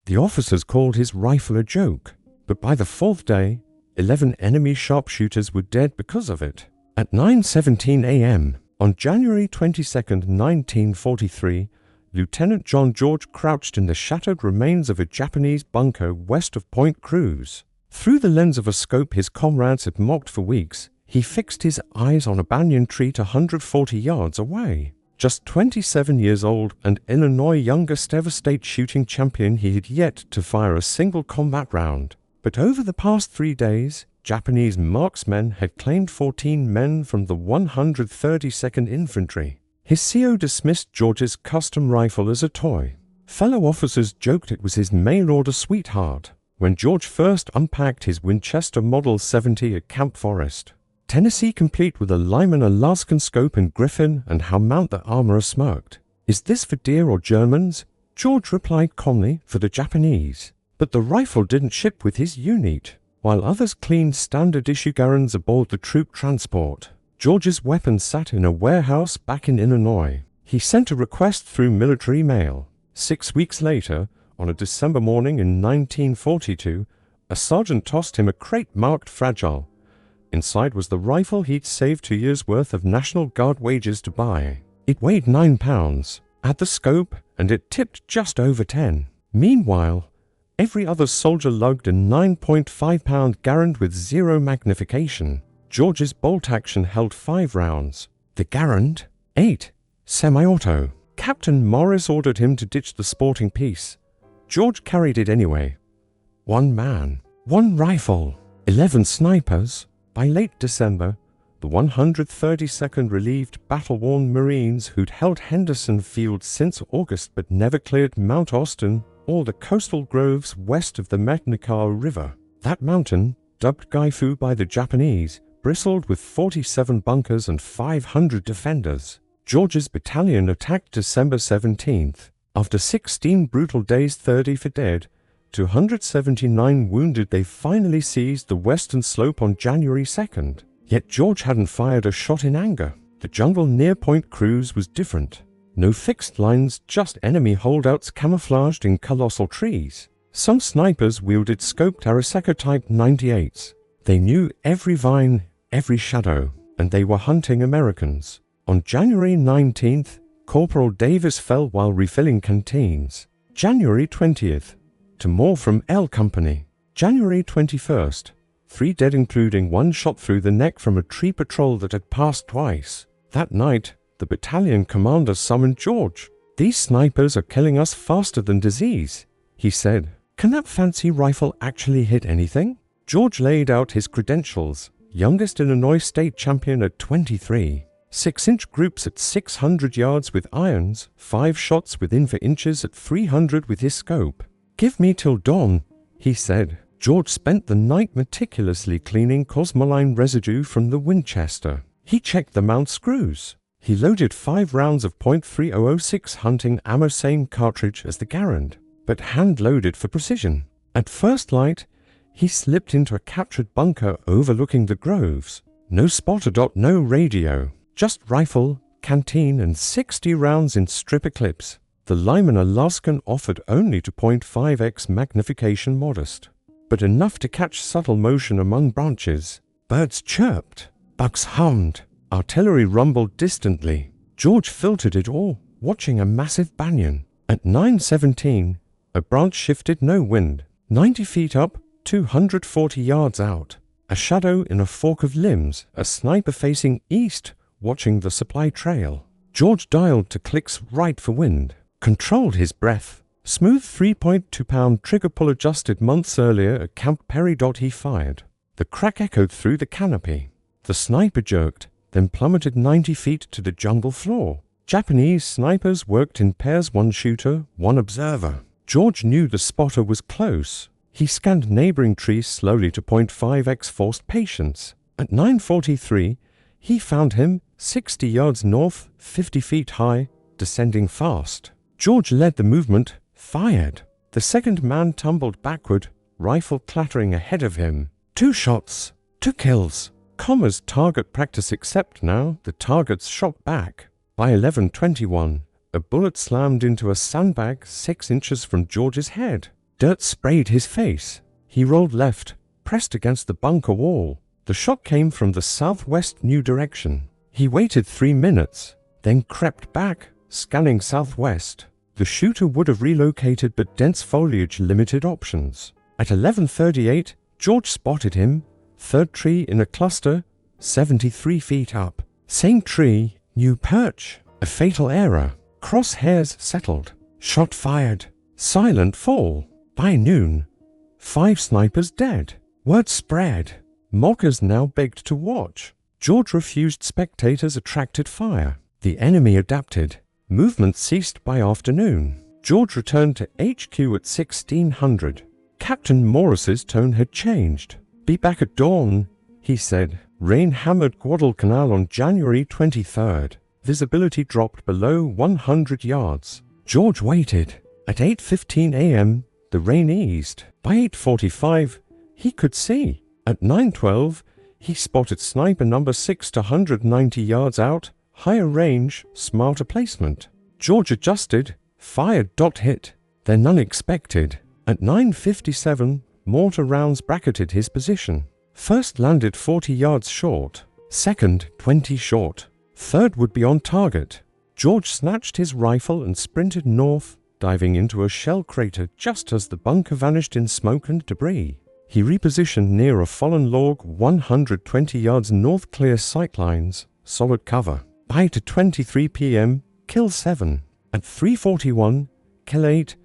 The officers called his rifle a joke, but by the fourth day, 11 enemy sharpshooters were dead because of it. At 9:17 a.m., on January 22, 1943, Lieutenant John George crouched in the shattered remains of a Japanese bunker west of Point Cruz. Through the lens of a scope his comrades had mocked for weeks, he fixed his eyes on a banyan tree 140 yards away. Just 27 years old and Illinois' youngest ever state shooting champion, he had yet to fire a single combat round. But over the past 3 days, Japanese marksmen had claimed 14 men from the 132nd Infantry. His CO dismissed George's custom rifle as a toy. Fellow officers joked it was his mail-order sweetheart when George first unpacked his Winchester Model 70 at Camp Forest, Tennessee, complete with a Lyman Alaskan scope and griffin, and how mount the armorer smirked. "Is this for deer or Germans?" George replied calmly, "For the Japanese." But the rifle didn't ship with his unit. While others cleaned standard-issue Garans aboard the troop transport, George's weapon sat in a warehouse back in Illinois. He sent a request through military mail. 6 weeks later, on a December morning in 1942, a sergeant tossed him a crate marked fragile. Inside was the rifle he'd saved 2 years' worth of National Guard wages to buy. It weighed 9 pounds, had the scope, and it tipped just over 10. Meanwhile, every other soldier lugged a 9.5-pound Garand with 0 magnification. George's bolt-action held 5 rounds. The Garand, 8, semi-auto. Captain Morris ordered him to ditch the sporting piece. George carried it anyway. 1 man, 1 rifle, 11 snipers. By late December, the 132nd relieved battle-worn Marines who'd held Henderson Field since August but never cleared Mount Austin or the coastal groves west of the Metnacar River. That mountain, dubbed Gaifu by the Japanese, bristled with 47 bunkers and 500 defenders. George's battalion attacked December 17th. After 16 brutal days, 30 for dead, 279 wounded, they finally seized the western slope on January 2nd. Yet George hadn't fired a shot in anger. The jungle near Point Cruz was different. No fixed lines, just enemy holdouts camouflaged in colossal trees. Some snipers wielded scoped Arisaka Type 98s. They knew every vine, every shadow, and they were hunting Americans. On January 19th, Corporal Davis fell while refilling canteens. January 20th, to more from L Company. January 21st, 3 dead, including 1 shot through the neck from a tree patrol that had passed twice. That night, the battalion commander summoned George. "These snipers are killing us faster than disease," he said. "Can that fancy rifle actually hit anything?" George laid out his credentials. Youngest Illinois state champion at 23. 6-inch groups at 600 yards with irons, 5 shots within 4 inches at 300 with his scope. "Give me till dawn," he said. George spent the night meticulously cleaning cosmoline residue from the Winchester. He checked the mount screws. He loaded 5 rounds of .3006 hunting ammo, same cartridge as the Garand, but hand-loaded for precision. At first light, he slipped into a captured bunker overlooking the groves. No spotter dot, no radio. Just rifle, canteen, and 60 rounds in stripper clips. The Lyman Alaskan offered only to .5x magnification, modest, but enough to catch subtle motion among branches. Birds chirped, bugs hummed, artillery rumbled distantly. George filtered it all, watching a massive banyan. At 9:17, a branch shifted, no wind. 90 feet up, 240 yards out. A shadow in a fork of limbs, a sniper facing east, watching the supply trail. George dialed to clicks right for wind, controlled his breath. Smooth 3.2-pound trigger pull adjusted months earlier at Camp Perry. He fired. The crack echoed through the canopy. The sniper jerked, then plummeted 90 feet to the jungle floor. Japanese snipers worked in pairs, 1 shooter, 1 observer. George knew the spotter was close. He scanned neighboring trees slowly to .5x, forced patience. At 9:43, he found him 60 yards north, 50 feet high, descending fast. George led the movement, fired. The second man tumbled backward, rifle clattering ahead of him. 2 shots, 2 kills. Commer's target practice, except now the targets shot back. By 11:21, a bullet slammed into a sandbag 6 inches from George's head. Dirt sprayed his face. He rolled left, pressed against the bunker wall. The shot came from the southwest new direction. He waited 3 minutes, then crept back, scanning southwest. The shooter would have relocated, but dense foliage limited options. At 11:38, George spotted him, third tree in a cluster, 73 feet up. Same tree, new perch. A fatal error. Crosshairs settled. Shot fired. Silent fall. By noon, 5 snipers dead. Word spread. Mockers now begged to watch. George refused. Spectators attracted fire. The enemy adapted. Movement ceased by afternoon. George returned to HQ at 1600. Captain Morris's tone had changed. "Be back at dawn," he said. Rain hammered Guadalcanal on January 23rd. Visibility dropped below 100 yards. George waited. At 8:15 a.m., the rain eased. By 8:45, he could see. At 9:12, he spotted sniper number 6 to 190 yards out. Higher range, smarter placement. George adjusted, fired. Hit. Then unexpected. At 9:57, mortar rounds bracketed his position. First landed 40 yards short. Second, 20 short. Third would be on target. George snatched his rifle and sprinted north, diving into a shell crater just as the bunker vanished in smoke and debris. He repositioned near a fallen log 120 yards north. Clear sightlines, solid cover. By to 23 p.m., kill 7. At 3:41, kill 8.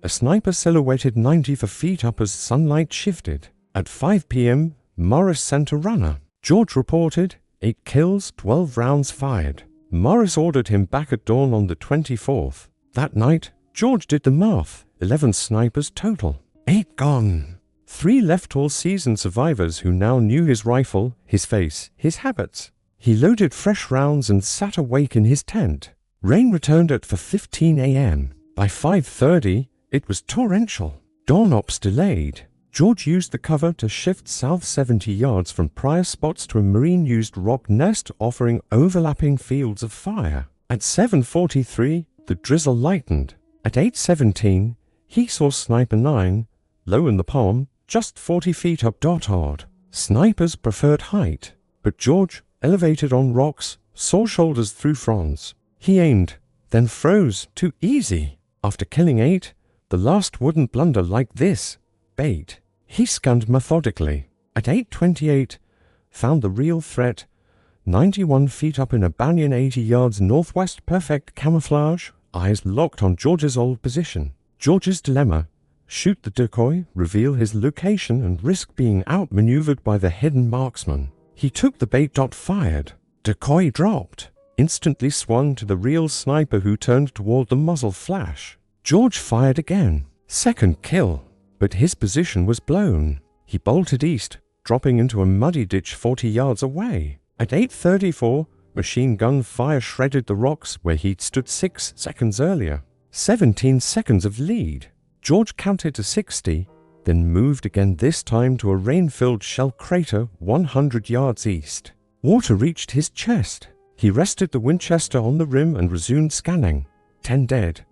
A sniper silhouetted 90 feet up as sunlight shifted. At 5 p.m., Morris sent a runner. George reported 8 kills, 12 rounds fired. Morris ordered him back at dawn on the 24th. That night, George did the math. 11 snipers total. 8 gone. 3 left, all seasoned survivors who now knew his rifle, his face, his habits. He loaded fresh rounds and sat awake in his tent. Rain returned at 4:15 a.m. By 5:30, it was torrential. Dawn ops delayed. George used the cover to shift south 70 yards from prior spots to a marine-used rock nest offering overlapping fields of fire. At 7:43, the drizzle lightened. At 8:17, he saw Sniper 9, low in the palm, just 40 feet up. Odd. Snipers preferred height, but George, elevated on rocks, saw shoulders through fronds. He aimed, then froze. Too easy. After killing 8, the last wouldn't blunder like this. Bait. He scanned methodically. At 8:28, found the real threat. 91 feet up in a banyan 80 yards northwest. Perfect camouflage. Eyes locked on George's old position. George's dilemma. Shoot the decoy, reveal his location, and risk being outmaneuvered by the hidden marksman. He took the bait. Fired. Decoy dropped. Instantly swung to the real sniper who turned toward the muzzle flash. George fired again. Second kill. But his position was blown. He bolted east, dropping into a muddy ditch 40 yards away. At 8:34, machine gun fire shredded the rocks where he'd stood 6 seconds earlier. 17 seconds of lead. George counted to 60, then moved again, this time to a rain-filled shell crater 100 yards east. Water reached his chest. He rested the Winchester on the rim and resumed scanning. 10 dead.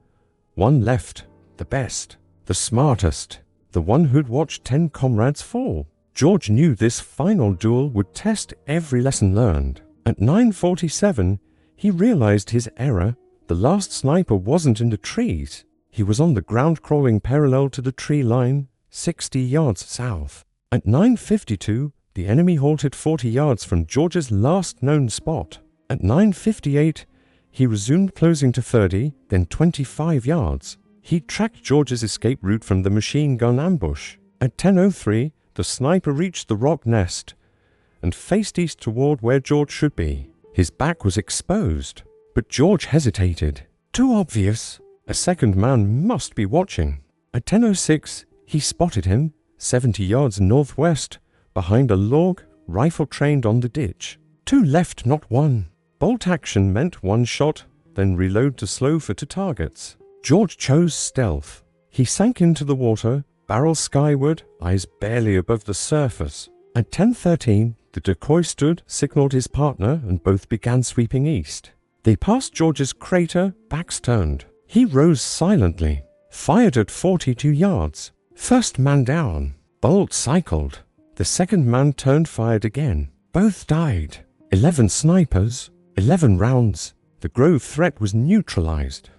1 left. The best. The smartest. The one who'd watched 10 comrades fall. George knew this final duel would test every lesson learned. At 9:47, he realized his error. The last sniper wasn't in the trees. He was on the ground, crawling parallel to the tree line, 60 yards south. At 9:52, the enemy halted 40 yards from George's last known spot. At 9:58, he resumed closing to 30, then 25 yards. He tracked George's escape route from the machine gun ambush. At 10:03, the sniper reached the rock nest and faced east toward where George should be. His back was exposed, but George hesitated. Too obvious. A second man must be watching. At 10:06, he spotted him, 70 yards northwest, behind a log, rifle trained on the ditch. 2 left, not 1. Bolt action meant 1 shot, then reload to slow for 2 targets. George chose stealth. He sank into the water, barrel skyward, eyes barely above the surface. At 10:13, the decoy stood, signaled his partner, and both began sweeping east. They passed George's crater, backs turned. He rose silently, fired at 42 yards. First man down. Bolt cycled. The second man turned, fired again. Both died. 11 snipers, 11 rounds. The Grove threat was neutralized.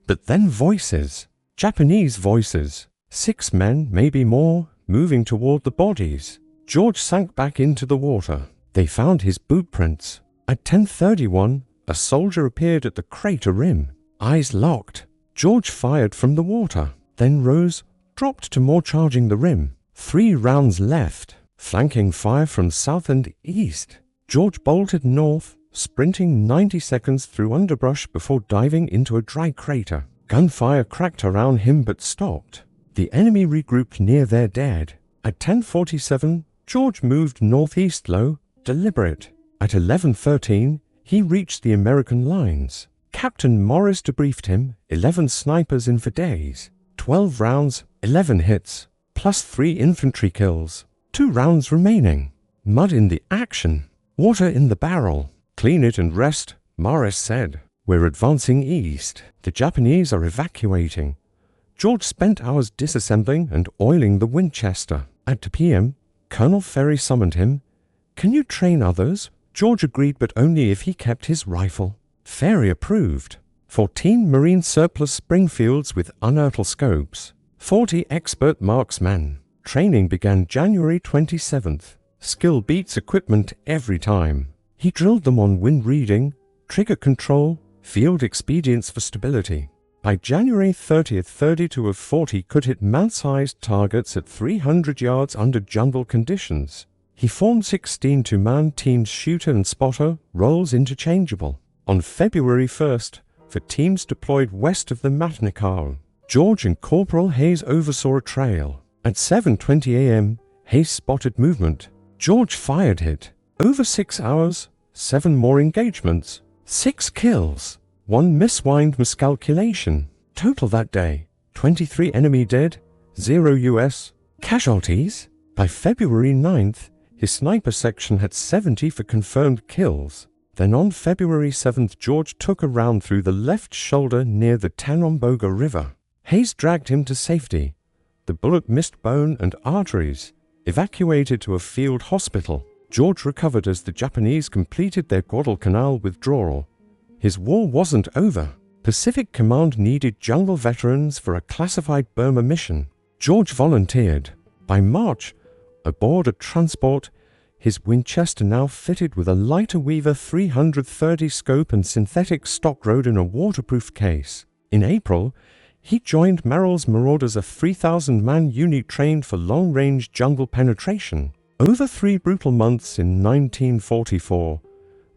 But then voices. Japanese voices. 6 men, maybe more, moving toward the bodies. George sank back into the water. They found his boot prints. At 10:31, a soldier appeared at the crater rim. Eyes locked. George fired from the water, then rose, dropped to more, charging the rim. 3 rounds left. Flanking fire from south and east. George bolted north, sprinting 90 seconds through underbrush before diving into a dry crater. Gunfire cracked around him but stopped. The enemy regrouped near their dead. At 10:47, George moved northeast low, deliberate. At 11:13, he reached the American lines. Captain Morris debriefed him, 11 snipers in for days. 12 rounds, 11 hits, plus 3 infantry kills. 2 rounds remaining. Mud in the action. Water in the barrel. Clean it and rest, Morris said. We're advancing east. The Japanese are evacuating. George spent hours disassembling and oiling the Winchester. At 2 p.m., Colonel Ferry summoned him. Can you train others? George agreed, but only if he kept his rifle. Ferry approved. 14 Marine surplus Springfields with unearthed scopes. 40 expert marksmen. Training began January 27th. Skill beats equipment every time. He drilled them on wind reading, trigger control, field expedients for stability. By January 30th, 32 of 40 could hit man-sized targets at 300 yards under jungle conditions. He formed 16 two-man teams, shooter and spotter, roles interchangeable. On February 1st, for teams deployed west of the Matnikau, George and Corporal Hayes oversaw a trail. At 7:20 a.m., Hayes spotted movement. George fired it. Over 6 hours, 7 more engagements, 6 kills, 1 miswind miscalculation. Total that day, 23 enemy dead, 0 US casualties. By February 9th, his sniper section had 70 for confirmed kills. Then on February 7th, George took a round through the left shoulder near the Tanamboga River. Hayes dragged him to safety. The bullet missed bone and arteries. Evacuated to a field hospital. George recovered as the Japanese completed their Guadalcanal withdrawal. His war wasn't over. Pacific Command needed jungle veterans for a classified Burma mission. George volunteered. By March, aboard a transport, his Winchester now fitted with a lighter Weaver 330 scope and synthetic stock rode in a waterproof case. In April, he joined Merrill's Marauders, a 3,000-man unit trained for long-range jungle penetration. Over 3 brutal months in 1944,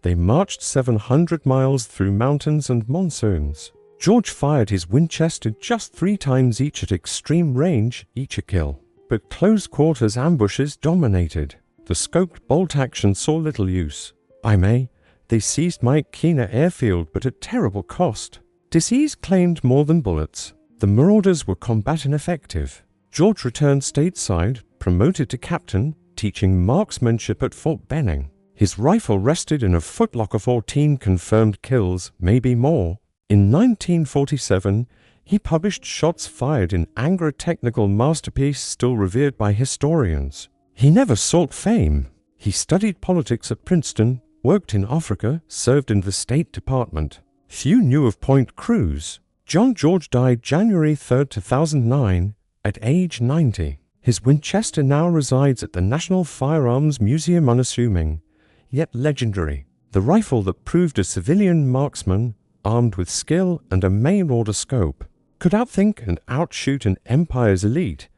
they marched 700 miles through mountains and monsoons. George fired his Winchester just 3 times each at extreme range, each a kill. But close quarters ambushes dominated. The scoped bolt action saw little use. By May, they seized Mike Keener Airfield, but at terrible cost. Disease claimed more than bullets. The Marauders were combat ineffective. George returned stateside, promoted to captain, teaching marksmanship at Fort Benning. His rifle rested in a footlocker. 14 confirmed kills, maybe more. In 1947, he published Shots Fired in Anger, a technical masterpiece still revered by historians. He never sought fame. He studied politics at Princeton, worked in Africa, served in the State Department. Few knew of Point Cruz. John George died January 3, 2009, at age 90. His Winchester now resides at the National Firearms Museum, unassuming, yet legendary. The rifle that proved a civilian marksman, armed with skill and a mail-order scope, could outthink and outshoot an empire's elite.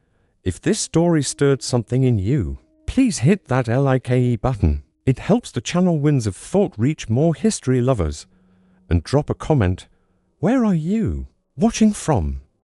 If this story stirred something in you, please hit that like button. It helps the channel Winds of Thought reach more history lovers. And drop a comment. Where are you watching from?